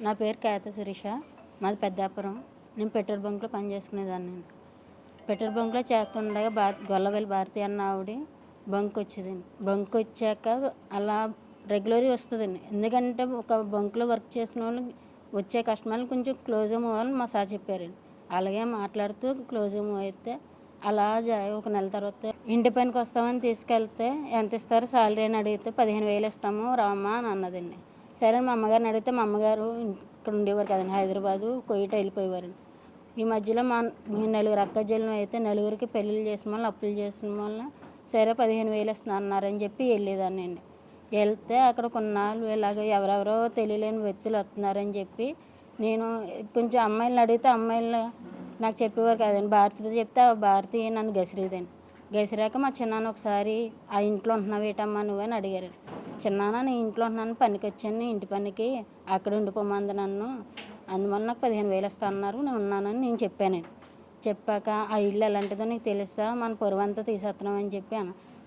నా పేరు కేత శిరీష. మాది పెద్దాపురం. నేను పెట్రోల్ బంక్లో పనిచేసుకునేదాన్ని. పెట్రోల్ బంక్లో చేస్తుండగా గొల్లవెల్లి భారతి అన్న ఆవిడ బంక్ వచ్చేదండి. బంక్ వచ్చాక అలా రెగ్యులర్గా వస్తుందండి. ఎందుకంటే ఒక బంక్లో వర్క్ చేసిన వాళ్ళు వచ్చే కస్టమర్లు కొంచెం క్లోజ్గా మూవ్ అవ్వాలని మా సార్ చెప్పారండి. అలాగే మాట్లాడుతూ క్లోజ్గా మూవ్ అయితే అలా ఒక నెల తర్వాత ఇంటి పనికి వస్తామని తీసుకెళ్తే ఎంత ఇస్తారు శాలరీ అని అడిగితే 15,000 ఇస్తాము రామ్మా అని అన్నదండి. సరే మా అమ్మగారిని అడిగితే మా అమ్మగారు ఇక్కడ ఉండేవారు కదండి, హైదరాబాదు కొయ్యట వెళ్ళిపోయేవారండి. ఈ మధ్యలో మీ నలుగురు అక్కజల్లు అయితే నలుగురికి పెళ్ళిళ్ళు చేసిన వల్ల అప్పులు చేసిన వల్ల సరే 15,000 ఇస్తున్నా అన్నారని చెప్పి వెళ్ళేదాన్ని అండి. వెళ్తే అక్కడ కొన్నాళ్ళు ఇలాగ ఎవరెవరో తెలియలేని వ్యక్తులు వస్తున్నారని చెప్పి నేను కొంచెం అమ్మాయిలను అడిగితే అమ్మాయిలు నాకు చెప్పేవారు కదండి. భారతితో చెప్తే ఆ భారతి నన్ను గసిరేదండి. గసిరాక మా చిన్నాన్న ఒకసారి ఆ ఇంట్లో ఉంటున్నావు ఏటమ్మా నువ్వు అని అడిగారు. చిన్నాన్న నేను ఇంట్లో ఉంటున్నాను, పనికి వచ్చాను, ఇంటి పనికి అక్కడ ఉండిపోమంది నన్ను, అందువల్ల నాకు 15,000 ఇస్తా అన్నారు, నేను ఉన్నానని నేను చెప్పానండి. చెప్పాక ఆ ఇల్లు ఎలాంటిదో నీకు తెలుసా, మన పొరువంతా తీసేస్తున్నామని చెప్పి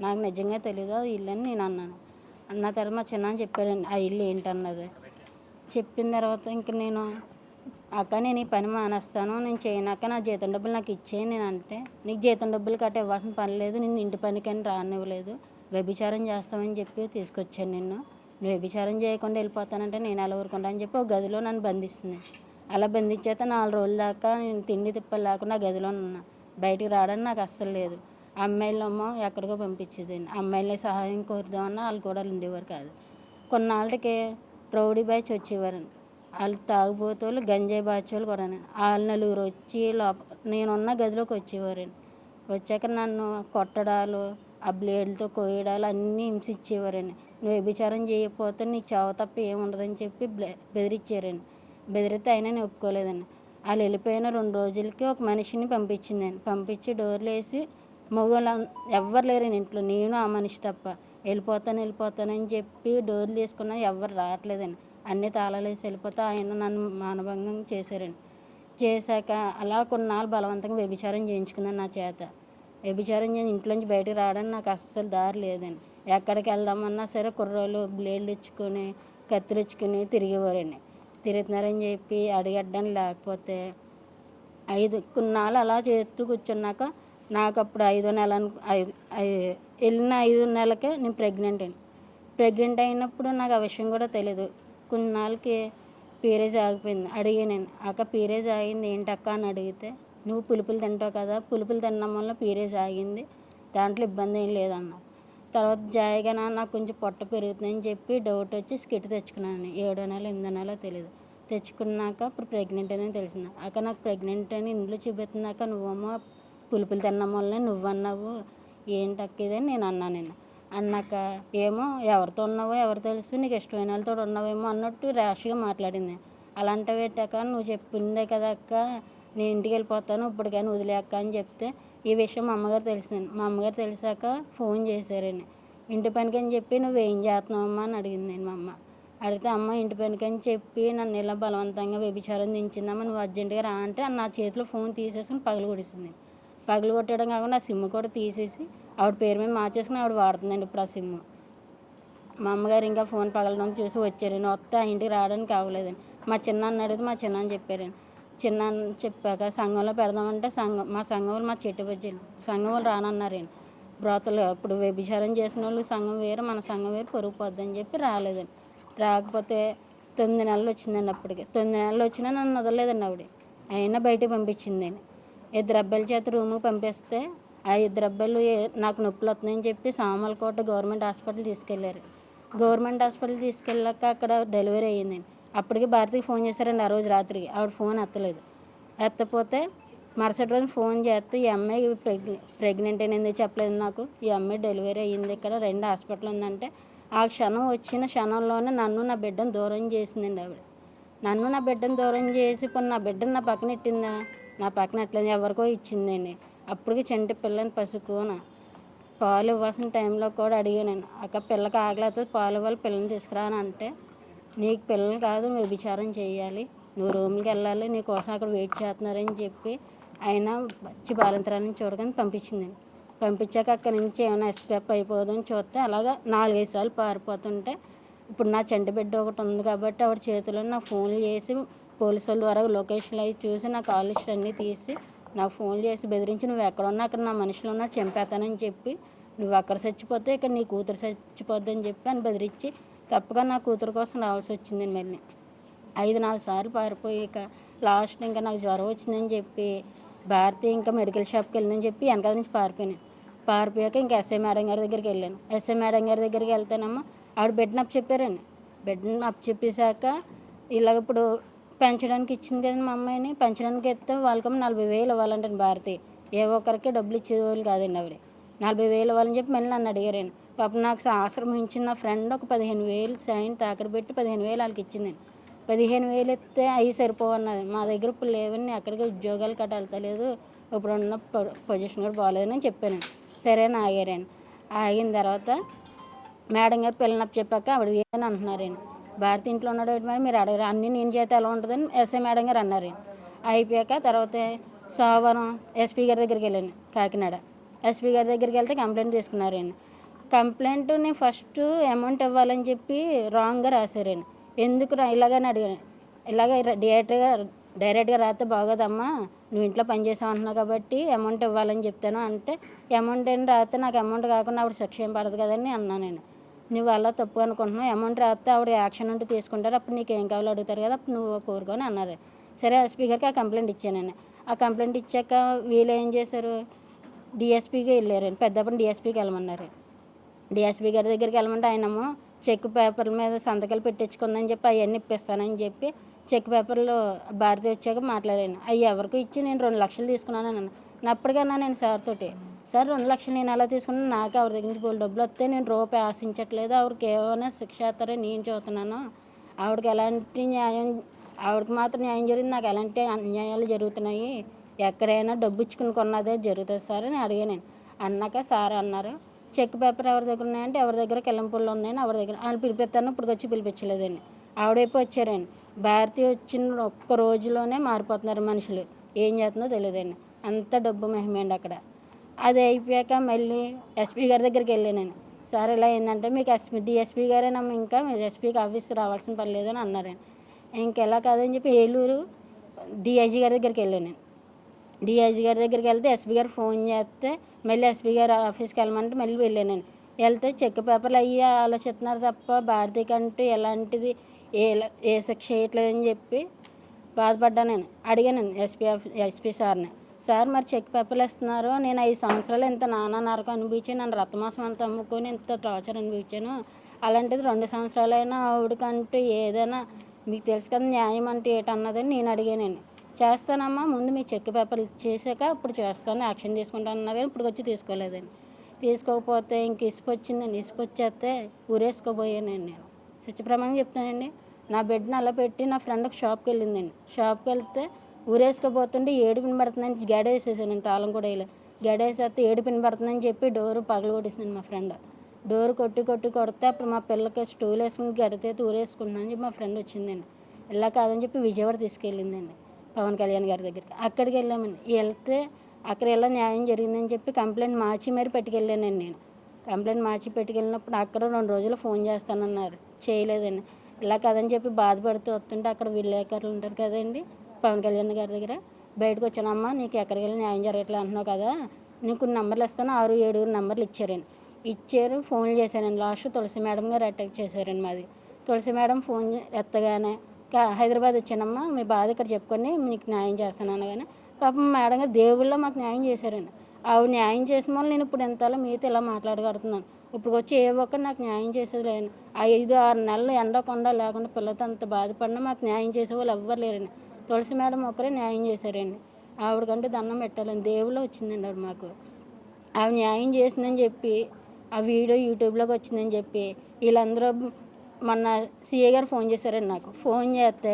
నాకు నిజంగా తెలీదు ఆ ఇల్లు అని నేను అన్నాను. అన్న తర్వాత మా చిన్నాన్న చెప్పారండి ఆ ఇల్లు ఏంటన్నది. చెప్పిన తర్వాత ఇంక నేను అక్క నేను ఈ పని మానేస్తాను, నేను చేయనాక నా జీతం డబ్బులు నాకు ఇచ్చేయి నేను అంటే, నీకు జీతం డబ్బులు కట్ట ఇవ్వాల్సిన పని లేదు, నిన్ను ఇంటి పనికని రానివ్వలేదు, వ్యభిచారం చేస్తామని చెప్పి తీసుకొచ్చాను నిన్ను, నువ్వు వ్యభిచారం చేయకుండా వెళ్ళిపోతానంటే నేను ఎలా ఊరుకుంటా అని చెప్పి ఒక గదిలో నన్ను బంధిస్తుంది. అలా బంధించేస్తే 4 రోజుల దాకా నేను తిండి తిప్పలు లేకుండా గదిలో ఉన్నా. బయటికి రావడానికి నాకు అస్సలు లేదు. అమ్మాయిలేమో ఎక్కడికో పంపించేదండి. అమ్మాయిలే సహాయం కోరుదామన్నా వాళ్ళు కూడా ఉండేవారు కాదు. కొన్నాళ్ళకి రౌడీ బ్యాచ్ వచ్చేవారండి. వాళ్ళు తాగుబోతులు గంజాయి బాచోళ్ళు కూడా. వాళ్ళు నలుగురు వచ్చి నేనున్న గదిలోకి వచ్చేవారండి. వచ్చాక నన్ను కొట్టడాలు, ఆ బ్లేడ్లతో కోయడాలు అన్నీ హింసించేవారండి. నువ్వు వ్యభిచారం చేయకపోతే నీ చావు తప్ప ఏముండదని చెప్పి బెదిరించారండి. బెదిరితే అయినా నేను ఒప్పుకోలేదండి. వాళ్ళు వెళ్ళిపోయిన 2 రోజులకి ఒక మనిషిని పంపించిందండి. పంపించి డోర్లు వేసి మగవాళ్ళు ఎవ్వరు లేరండి ఇంట్లో, నేను ఆ మనిషి తప్ప. వెళ్ళిపోతానని చెప్పి డోర్లు తీసుకున్నా ఎవ్వరు రావట్లేదండి. అన్నీ తాళాలు వేసి వెళ్ళిపోతే ఆయన నన్ను మానభంగం చేశారండి. చేశాక అలా కొన్నాళ్ళు బలవంతంగా వ్యభిచారం చేయించుకున్నాను నా చేత. వ్యభిచారం చేసి ఇంట్లోంచి బయటకు రావడానికి నాకు అస్సలు దారి లేదండి. ఎక్కడికి వెళ్దామన్నా సరే కుర్రోళ్ళు బ్లేడ్లు ఇచ్చుకొని కత్తులు ఇచ్చుకొని తిరిగేవారండి. తిరుగుతున్నారని చెప్పి అడిగడ్డానికి లేకపోతే కొన్నాళ్ళు అలా చేస్తూ కూర్చున్నాక నాకు అప్పుడు 5వ నెల వెళ్ళిన 5 నెలలకే నేను ప్రెగ్నెంట్ అండి. ప్రెగ్నెంట్ అయినప్పుడు నాకు ఆ విషయం కూడా తెలియదు. కొన్నాళ్ళకి పీరియడ్స్ ఆగిపోయింది. అడిగానండి, అక్క పీరియడ్స్ ఆగింది ఏంటక్క అని అడిగితే, నువ్వు పులుపులు తింటావు కదా, పులుపులు తినడం వల్ల పీరియడ్స్ ఆగింది, దాంట్లో ఇబ్బంది ఏం లేదన్న. తర్వాత జాయిగా నాకు కొంచెం పొట్ట పెరుగుతుందని చెప్పి డౌట్ వచ్చి స్కిట్ తెచ్చుకున్నాను. 7వ నెల 8వ నెల తెలియదు. తెచ్చుకున్నాక ఇప్పుడు ప్రెగ్నెంట్ అని తెలిసింది. అక్క నాకు ప్రెగ్నెంట్ అని ఇంట్లో చూపిస్తున్నాక నువ్వేమో పులుపులు తినడం వల్లనే నువ్వన్నావు, ఏంటక్క ఇదని నేను అన్నాను. అన్నాక ఏమో ఎవరితో ఉన్నావో ఎవరు తెలుసు, నీకు ఇష్టమైన వాళ్ళతో ఉన్నావేమో అన్నట్టు ర్యాష్గా మాట్లాడింది. అలాంటివి పెట్టాక నువ్వు చెప్పిందే కదా అక్క, నేను ఇంటికి వెళ్ళిపోతాను ఇప్పటికైనా వదిలేక్క అని చెప్తే ఈ విషయం మా అమ్మగారు తెలిసిందండి. మా అమ్మగారు తెలిసాక ఫోన్ చేశారండి. ఇంటి పనికి అని చెప్పి నువ్వేం చేస్తున్నావమ్మా అని అడిగిందండి మా అమ్మ. అడిగితే అమ్మ ఇంటి పనికి అని చెప్పి నన్ను ఇలా బలవంతంగా వ్యభిచారం దించిందమ్మ, నువ్వు అర్జెంటుగా రా అంటే నా చేతిలో ఫోన్ తీసేసుకుని పగలు కొడిసింది. పగలు కొట్టడం కాకుండా ఆ సిమ్ కూడా తీసేసి ఆవిడ పేరు మీద మార్చేసుకుని ఆవిడ వాడుతుందండి ఇప్పుడు ఆ సిమ్. మా అమ్మగారు ఇంకా ఫోన్ పగలడం చూసి వచ్చారండి. వస్తే ఆ ఇంటికి రావడానికి అవ్వలేదండి. మా చిన్నాన్న అడిగితే మా చిన్నాన్న చెప్పారండి. చిన్నాన్న చెప్పాక సంఘంలో పెడదామంటే మా సంఘం వాళ్ళు మా చెట్టు బజ్జీలు సంఘం వాళ్ళు రానన్నారండి. బ్రోతలు ఇప్పుడు వ్యభిచారం చేసిన వాళ్ళు సంఘం వేరు, మన సంఘం వేరు, పొరుగు పోద్దని చెప్పి రాలేదండి. రాకపోతే 9 నెలలు వచ్చిందండి. అప్పటికి 9 నెలలు వచ్చినా నన్ను వదలలేదండి ఆవిడ. అయినా బయటకు పంపించిందండి. 2 అబ్బాయిల చేత రూముకి పంపిస్తే ఆ 2 అబ్బాయిలు నాకు నొప్పులు వస్తున్నాయని చెప్పి సామర్లకోట గవర్నమెంట్ హాస్పిటల్ తీసుకెళ్లారు. గవర్నమెంట్ హాస్పిటల్ తీసుకెళ్ళాక అక్కడ డెలివరీ అయ్యిందండి. అప్పటికి భారతికి ఫోన్ చేశారండి ఆ రోజు రాత్రికి. ఆవిడ ఫోన్ ఎత్తలేదు. ఎత్తపోతే మరుసటి రోజు ఫోన్ చేస్తే ఈ అమ్మాయి ప్రెగ్నెంట్ అనేది చెప్పలేదు నాకు, ఈ అమ్మాయి డెలివరీ అయ్యింది, ఇక్కడ 2 హాస్పిటల్ ఉందంటే ఆ క్షణం వచ్చిన క్షణంలోనే నన్ను నా బిడ్డను దూరం చేసిందండి ఆవిడ. నన్ను నా బిడ్డను దూరం చేసి ఇప్పుడు నా బిడ్డను నా పక్కన ఎట్టిందా, నా పక్కన ఎట్లేదు ఎవరికో ఇచ్చిందండి. అప్పటికి చంటి పిల్లని పసుకోన పాలు ఇవ్వాల్సిన టైంలో కూడా అడిగానండి, అక్క పిల్లకి ఆకలిస్తుంది పాలు ఇవ్వాలి పిల్లని తీసుకురా అని అంటే, నీకు పిల్లలు కాదు నువ్వు వ్యభిచారం చేయాలి, నువ్వు రూమ్కి వెళ్ళాలి, నీ కోసం అక్కడ వెయిట్ చేస్తున్నారని చెప్పి అయినా వచ్చి బాలింతరాన్ని చూడగానే పంపించిందండి. పంపించాక అక్కడి నుంచి ఏమైనా ఎస్కేప్ అయిపోదని చూస్తే అలాగా 4-5 సార్లు పారిపోతుంటే ఇప్పుడు నా చంటి బిడ్డ ఒకటి ఉంది కాబట్టి ఆవిడ చేతిలో నాకు ఫోన్లు చేసి పోలీసుల ద్వారా లొకేషన్లు అవి చూసి నా కాల్ లిస్ట్ అన్నీ తీసి నాకు ఫోన్ చేసి బెదిరించి నువ్వు ఎక్కడ ఉన్నా అక్కడ నా మనుషులు ఉన్నా చంపేస్తానని చెప్పి నువ్వు అక్కడ చచ్చిపోతే ఇక్కడ నీ కూతురు చచ్చిపోద్ది అని చెప్పి అని బెదిరించి తప్పగా నా కూతురు కోసం రావాల్సి వచ్చింది. మళ్ళీ 5-4 సార్లు పారిపోయాక లాస్ట్ ఇంకా నాకు జ్వరం వచ్చిందని చెప్పి భారతి ఇంకా మెడికల్ షాప్కి వెళ్ళిందని చెప్పి వెనకాల నుంచి పారిపోయాక ఇంకా ఎస్ఐ మేడం గారి దగ్గరికి వెళ్ళాను. ఎస్ఐ మేడం గారి దగ్గరికి వెళ్తేనమ్మా ఆవిడ బెడ్ అప్ చెప్పారండి. బెడ్ అప్ చెప్పేశాక ఇలాగ ఇప్పుడు పెంచడానికి ఇచ్చింది కదండి మా అమ్మాయిని, పెంచడానికి ఇస్తే వాళ్ళకమ్మ 40,000 ఇవ్వాలంటండి భారతి. ఏ ఒక్కరికి డబ్బులు ఇచ్చేవాళ్ళు కాదండి ఆవిడ. 40,000 ఇవ్వాలని చెప్పి మళ్ళీ నన్ను అడిగారండి. పాపం నాకు ఆశ్రమం ఇచ్చిన నా ఫ్రెండ్ ఒక 15,000 సైన్ తాకట్టు పెట్టి 15,000 వాళ్ళకి ఇచ్చిందండి. 15,000 ఇస్తే అవి సరిపోవన్నారు. మా దగ్గర ఇప్పుడు లేవని ఎక్కడికి ఉద్యోగాలు కట్ట వెళ్తలేదు, ఇప్పుడున్న పొజిషన్ కూడా బాగోలేదని చెప్పానండి. సరే అని ఆగారండి. ఆగిన తర్వాత మేడం గారు పిల్లనప్పు చెప్పాక ఆవిడ ఏమని అంటున్నారండి, భారతి ఇంట్లో ఉన్నాడు మరి మీరు అడగరు, అన్నీ నేను చేత ఎలా ఉంటుందని ఎస్ఐ మేడం గారు అన్నారండి. అయిపోయాక తర్వాత సోమవారం ఎస్పీ గారి దగ్గరికి వెళ్ళాను కాకినాడ. ఎస్పీ గారి దగ్గరికి వెళ్తే కంప్లైంట్ తీసుకున్నారండి. కంప్లైంట్ నేను ఫస్ట్ అమౌంట్ ఇవ్వాలని చెప్పి రాంగ్గా రాశారండి. ఎందుకు ఇలాగని అడిగాను. ఇలాగ డైరెక్ట్గా రాస్తే బాగోదమ్మా, నువ్వు ఇంట్లో పనిచేసావు అంటున్నావు కాబట్టి అమౌంట్ ఇవ్వాలని చెప్తాను అంటే, అమౌంట్ అని రాస్తే నాకు అమౌంట్ కాకుండా ఆవిడ శిక్ష ఏం పడదు కదని అన్నాను. నువ్వు అలా తప్పు అనుకుంటున్నావు, అమౌంట్ రాస్తే ఆవిడ యాక్షన్ ఉంటే తీసుకుంటారు, అప్పుడు నీకు ఏం కావాలో అడుగుతారు కదా, అప్పుడు నువ్వు కోరుకొని అన్నారు. సరే ఎస్పీ గారికి ఆ కంప్లైంట్ ఇచ్చానండి. ఆ కంప్లైంట్ ఇచ్చాక వీళ్ళు ఏం చేశారు, డిఎస్పీకి వెళ్ళారండి. పెద్దప్పుడు డిఎస్పీకి వెళ్ళమన్నారు. డిఎస్పీ గారి దగ్గరికి వెళ్ళమంటే ఆయనేమో చెక్ పేపర్ల మీద సంతకాలు పెట్టించుకుందని చెప్పి అవన్నీ ఇప్పిస్తానని చెప్పి చెక్ పేపర్లు భారతి వచ్చాక మాట్లాడాను. అవి ఎవరికి ఇచ్చి నేను 2 లక్షలు తీసుకున్నాను అన్నాను. అప్పటికన్నా నేను సార్ తోటి, సార్ 2 లక్షలు నేను ఎలా తీసుకున్నాను, నాకు ఆవిడ దగ్గర నుంచి బోల్ డబ్బులు వస్తే నేను రూపాయి ఆశించట్లేదు, ఆవిడకి ఏమైనా శిక్ష వేస్తారని నేను చూస్తున్నాను, ఆవిడకి ఎలాంటి న్యాయం, ఆవిడకి మాత్రం న్యాయం జరిగింది, నాకు ఎలాంటి అన్యాయాలు జరుగుతున్నాయి, ఎక్కడైనా డబ్బు ఇచ్చుకుని కొన్నదే జరుగుతుంది సార్ అని అడిగాను. అన్నాక సార్ అన్నారు, చెక్ పేపర్ ఎవరి దగ్గర ఉన్నాయంటే ఎవరి దగ్గర కిల్లంపూడిలో ఉన్నాయని ఎవరి దగ్గర ఆయన పిలిపిస్తాను, ఇప్పుడు వచ్చి పిలిపించలేదండి. ఆవిడైపు వచ్చారండి. భారతి వచ్చిన ఒక్క రోజులోనే మారిపోతున్నారు మనుషులు, ఏం చేస్తుందో తెలియదండి. అంత డబ్బు మహిమండి అక్కడ. అది అయిపోయాక మళ్ళీ ఎస్పీ గారి దగ్గరికి వెళ్ళానండి. సార్ ఇలా ఏంటంటే మీకు డిఎస్పీ గారేనమ్మా, ఇంకా ఎస్పీకి ఆఫీస్కి రావాల్సిన పని లేదని అన్నారండి. ఇంకెలా కాదని చెప్పి ఏలూరు డిఐజీ గారి దగ్గరికి వెళ్ళాను. డిఐజీ గారి దగ్గరికి వెళ్తే ఎస్పీ గారు ఫోన్ చేస్తే మళ్ళీ ఎస్పీ గారు ఆఫీస్కి వెళ్ళమంటే మళ్ళీ వెళ్ళానండి. వెళ్తే చెక్ పేపర్లు అయ్యి ఆలోచిస్తున్నారు తప్ప భారతీకి అంటూ ఎలాంటిది ఏ శిక్ష వేయట్లేదని చెప్పి బాధపడ్డానండి. అడిగానండి ఎస్పీ సార్ని, సార్ మరి చెక్ పేపర్లు ఇస్తున్నారు, నేను 5 సంవత్సరాలు ఇంత నానా నరకం అనిపించి నన్ను రక్తమాసం అంతా అమ్ముకొని ఇంత టార్చర్ అనిపించాను, అలాంటిది 2 సంవత్సరాలైనా ఆవిడకంటూ ఏదైనా మీకు తెలుసు కదా న్యాయం అంటే ఏటన్నదని నేను అడిగానండి. చేస్తానమ్మా, ముందు మీ చెక్ పేపర్లు చేశాక ఇప్పుడు చేస్తాను, యాక్షన్ తీసుకుంటాను అన్నారు, కానీ ఇప్పుడు వచ్చి తీసుకోలేదండి. తీసుకోకపోతే ఇంక ఇసుపు వచ్చిందండి. ఇసుపు వచ్చేస్తే ఊరేసుకోబోయానండి. నేను సత్యప్రమాణం చెప్తానండి. నా బెడ్ని అలా పెట్టి నా ఫ్రెండ్ ఒక షాప్కి వెళ్ళిందండి. షాప్కి వెళ్తే ఊరేసుకోబోతుంటే ఏడుపుని పడుతుందని గడేసేసానండి. తాళం కూడా వేయలే, గడేసేస్తే ఏడుపుని పడుతుందని చెప్పి డోరు పగలగొట్టేసింది మా ఫ్రెండ్. డోరు కొడితే అప్పుడు మా పిల్లకి స్టూల్ వేసుకుని గడితే ఊరేసుకుంటున్నాను చెప్పి మా ఫ్రెండ్ వచ్చిందండి. ఇలా కాదని చెప్పి విజయవాడ తీసుకెళ్ళిందండి పవన్ కళ్యాణ్ గారి దగ్గరికి. అక్కడికి వెళ్ళామండి. వెళ్తే అక్కడ ఎలా న్యాయం జరిగిందని చెప్పి కంప్లైంట్ మార్చి మరి పెట్టుకెళ్ళానండి. నేను కంప్లైంట్ మార్చి పెట్టుకెళ్ళినప్పుడు అక్కడ 2 రోజులు ఫోన్ చేస్తానన్నారు, చేయలేదండి. ఇలా కాదని చెప్పి బాధపడుతూ వస్తుంటే అక్కడ విలేకరులు ఉంటారు కదండి పవన్ కళ్యాణ్ గారి దగ్గర, బయటకు వచ్చానమ్మా నీకు ఎక్కడికి వెళ్ళి న్యాయం జరగట్లేదు అంటున్నావు కదా, నీకు నెంబర్లు ఇస్తాను, 6-7 నెంబర్లు ఇచ్చారు. ఫోన్లు చేశానండి. లాస్ట్ తులసి మేడం గారు అటాక్ చేశారండి. మాది తులసి మేడం ఫోన్ ఎత్తగానే హైదరాబాద్ వచ్చానమ్మా, మీ బాధ ఇక్కడ చెప్పుకొని మీకు న్యాయం చేస్తాను అనగానే పాపం మేడం గారు దేవుళ్ళ మాకు న్యాయం చేశారండి. ఆవిడ న్యాయం చేసిన వల్ల నేను ఇప్పుడు ఎంతలా మీతో ఇలా మాట్లాడగలుగుతున్నాను. ఇప్పుడు వచ్చి ఏ ఒక్కరు నాకు న్యాయం చేసేది లేదు. 5-6 నెలలు ఎండకుండా లేకుండా పిల్లలతో అంత బాధపడినా మాకు న్యాయం చేసేవాళ్ళు ఎవ్వరు లేరండి. తులసి మేడం ఒక్కరే న్యాయం చేశారండి. ఆవిడకంటే దండం పెట్టాలని దేవుళ్ళో వచ్చిందండి ఆవిడ మాకు. ఆవిడ న్యాయం చేసిందని చెప్పి ఆ వీడియో యూట్యూబ్లోకి వచ్చిందని చెప్పి వీళ్ళందరూ మొన్న సీఏ గారు ఫోన్ చేశారండి నాకు. ఫోన్ చేస్తే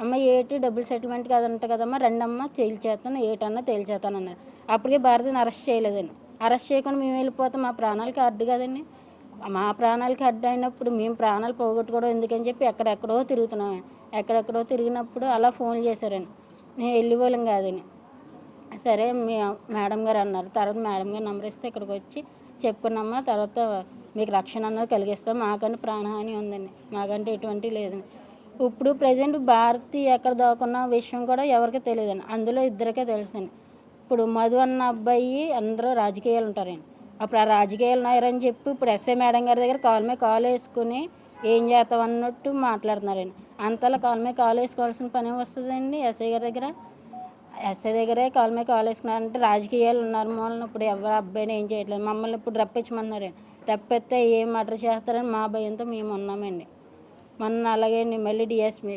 అమ్మ ఏటి డబ్బులు సెటిల్మెంట్ కదంట కదమ్మా, రెండమ్మ తేల్చేస్తాను, ఏటన్నా తేల్చేస్తాను అన్నారు. అప్పటికే భారతిని అరెస్ట్ చేయలేదండి. అరెస్ట్ చేయకుండా మేము వెళ్ళిపోతాం, మా ప్రాణాలకి అడ్డు కదండి. మా ప్రాణాలకి అడ్డు అయినప్పుడు మేము ప్రాణాలు పోగొట్టుకోవడం ఎందుకని చెప్పి ఎక్కడెక్కడో తిరుగుతున్నాం. ఎక్కడెక్కడో తిరిగినప్పుడు అలా ఫోన్లు చేశారండి. నేను వెళ్ళిపోలేం కాదని. సరే మేడం గారు అన్నారు. తర్వాత మేడం గారు నెంబర్ ఇస్తే ఇక్కడికి వచ్చి చెప్పుకున్నామా, తర్వాత మీకు రక్షణ అన్నది కలిగిస్తాం, మాకని ప్రాణహాని ఉందండి, మాకంటే ఎటువంటి లేదండి. ఇప్పుడు ప్రజెంట్ భారతి ఎక్కడ దాక్కున్న విషయం కూడా ఎవరికి తెలియదండి, అందులో ఇద్దరికే తెలుసండి. ఇప్పుడు మధు అన్న అబ్బాయి అందరూ రాజకీయాలు ఉంటారండి, అప్పుడు ఆ రాజకీయాలు ఉన్నారని చెప్పి ఇప్పుడు ఎస్ఐ మేడం గారి దగ్గర కాలు మీద కాలు వేసుకుని ఏం చేస్తాం అన్నట్టు మాట్లాడుతున్నారండి. అంతలా కాలు మీద కాలు వేసుకోవాల్సిన పని వస్తుందండి ఎస్ఐ గారి దగ్గర. ఎస్ఐ దగ్గరే కాలు మీద కాలు వేసుకున్నారంటే రాజకీయాలు ఉన్నారు మూలన ఇప్పుడు ఎవరు అబ్బాయిని ఏం చేయట్లేదు. మమ్మల్ని ఇప్పుడు రప్పించమన్నారండి, రప్పిస్తే ఏం మర్డర్ చేస్తారని మా భయంతో మేము ఉన్నామండి. మొన్న అలాగే మళ్ళీ డిఎస్పీ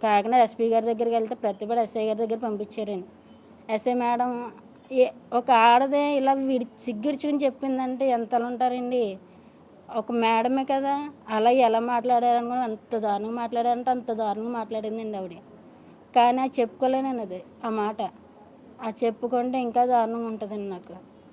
కాకినాడ ఎస్పీ గారి దగ్గరికి వెళ్తే ప్రతిభ ఎస్ఐ గారి దగ్గర పంపించారండి. ఎస్ఐ మేడం ఒక ఆడదే ఇలా సిగ్గిడ్చుకుని చెప్పిందంటే ఎంతలా ఉంటారండి, ఒక మేడమే కదా, అలా ఎలా మాట్లాడారని అంత దారుణంగా మాట్లాడారంటే అంత దారుణంగా మాట్లాడిందండి ఆవిడ. కానీ అది చెప్పుకోలేనండి, అది ఆ మాట అది చెప్పుకుంటే ఇంకా దారుణంగా ఉంటుందండి నాకు.